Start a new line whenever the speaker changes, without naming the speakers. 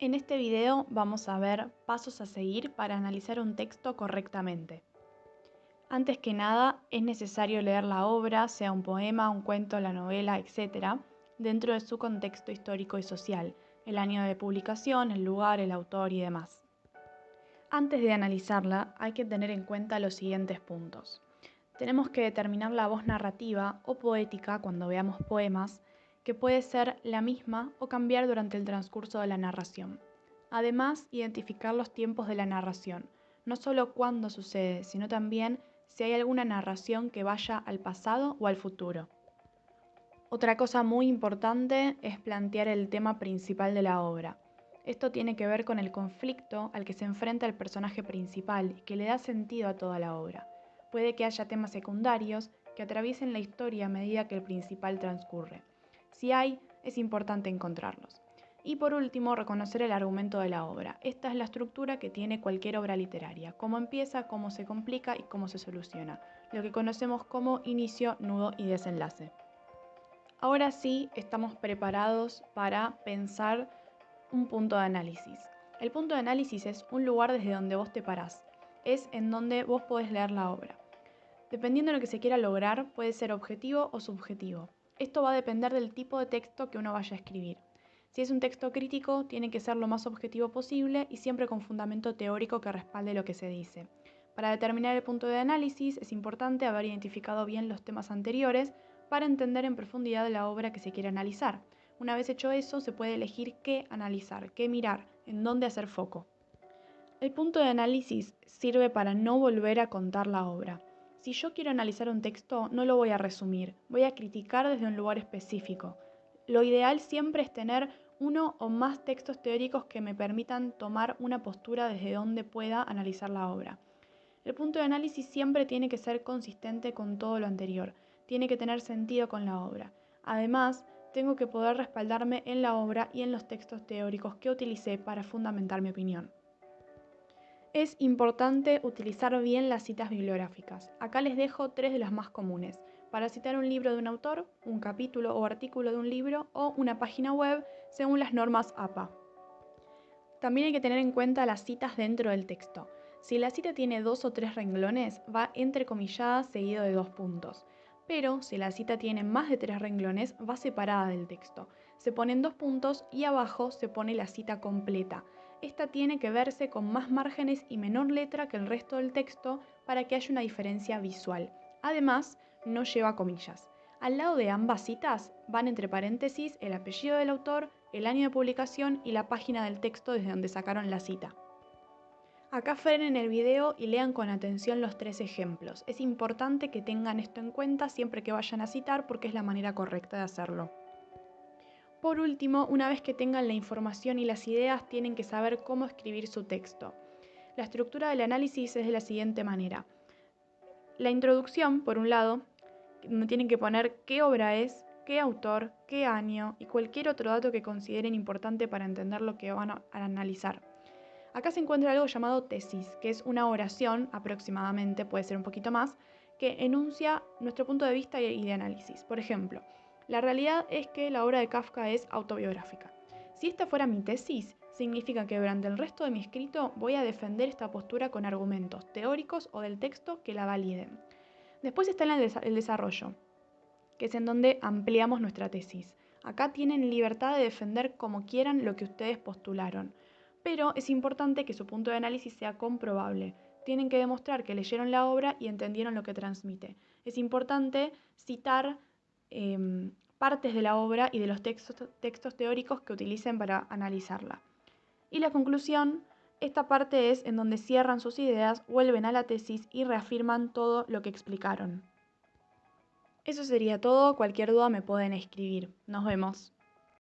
En este video vamos a ver pasos a seguir para analizar un texto correctamente. Antes que nada, es necesario leer la obra, sea un poema, un cuento, la novela, etc., dentro de su contexto histórico y social, el año de publicación, el lugar, el autor y demás. Antes de analizarla, hay que tener en cuenta los siguientes puntos. Tenemos que determinar la voz narrativa o poética cuando veamos poemas, que puede ser la misma o cambiar durante el transcurso de la narración. Además, identificar los tiempos de la narración, no solo cuándo sucede, sino también si hay alguna narración que vaya al pasado o al futuro. Otra cosa muy importante es plantear el tema principal de la obra. Esto tiene que ver con el conflicto al que se enfrenta el personaje principal y que le da sentido a toda la obra. Puede que haya temas secundarios que atraviesen la historia a medida que el principal transcurre. Si hay, es importante encontrarlos. Y por último, reconocer el argumento de la obra. Esta es la estructura que tiene cualquier obra literaria. Cómo empieza, cómo se complica y cómo se soluciona. Lo que conocemos como inicio, nudo y desenlace. Ahora sí, estamos preparados para pensar un punto de análisis. El punto de análisis es un lugar desde donde vos te parás. Es en donde vos podés leer la obra. Dependiendo de lo que se quiera lograr, puede ser objetivo o subjetivo. Esto va a depender del tipo de texto que uno vaya a escribir. Si es un texto crítico, tiene que ser lo más objetivo posible y siempre con fundamento teórico que respalde lo que se dice. Para determinar el punto de análisis, es importante haber identificado bien los temas anteriores para entender en profundidad la obra que se quiere analizar. Una vez hecho eso, se puede elegir qué analizar, qué mirar, en dónde hacer foco. El punto de análisis sirve para no volver a contar la obra. Si yo quiero analizar un texto, no lo voy a resumir, voy a criticar desde un lugar específico. Lo ideal siempre es tener uno o más textos teóricos que me permitan tomar una postura desde donde pueda analizar la obra. El punto de análisis siempre tiene que ser consistente con todo lo anterior, tiene que tener sentido con la obra. Además, tengo que poder respaldarme en la obra y en los textos teóricos que utilicé para fundamentar mi opinión. Es importante utilizar bien las citas bibliográficas. Acá les dejo 3 de las más comunes. Para citar un libro de un autor, un capítulo o artículo de un libro o una página web según las normas APA. También hay que tener en cuenta las citas dentro del texto. Si la cita tiene 2 o 3 renglones, va entrecomillada seguido de 2 puntos. Pero si la cita tiene más de 3 renglones, va separada del texto. Se ponen 2 puntos y abajo se pone la cita completa. Esta tiene que verse con más márgenes y menor letra que el resto del texto para que haya una diferencia visual. Además, no lleva comillas. Al lado de ambas citas van entre paréntesis el apellido del autor, el año de publicación y la página del texto desde donde sacaron la cita. Acá frenen el video y lean con atención los 3 ejemplos. Es importante que tengan esto en cuenta siempre que vayan a citar porque es la manera correcta de hacerlo. Por último, una vez que tengan la información y las ideas, tienen que saber cómo escribir su texto. La estructura del análisis es de la siguiente manera. La introducción, por un lado, donde tienen que poner qué obra es, qué autor, qué año y cualquier otro dato que consideren importante para entender lo que van a analizar. Acá se encuentra algo llamado tesis, que es una oración aproximadamente, puede ser un poquito más, que enuncia nuestro punto de vista y de análisis. Por ejemplo, la realidad es que la obra de Kafka es autobiográfica. Si esta fuera mi tesis, significa que durante el resto de mi escrito voy a defender esta postura con argumentos teóricos o del texto que la validen. Después está el desarrollo, que es en donde ampliamos nuestra tesis. Acá tienen libertad de defender como quieran lo que ustedes postularon, pero es importante que su punto de análisis sea comprobable. Tienen que demostrar que leyeron la obra y entendieron lo que transmite. Es importante citar partes de la obra y de los textos teóricos que utilicen para analizarla. Y la conclusión, esta parte es en donde cierran sus ideas, vuelven a la tesis y reafirman todo lo que explicaron. Eso sería todo, cualquier duda me pueden escribir. Nos vemos.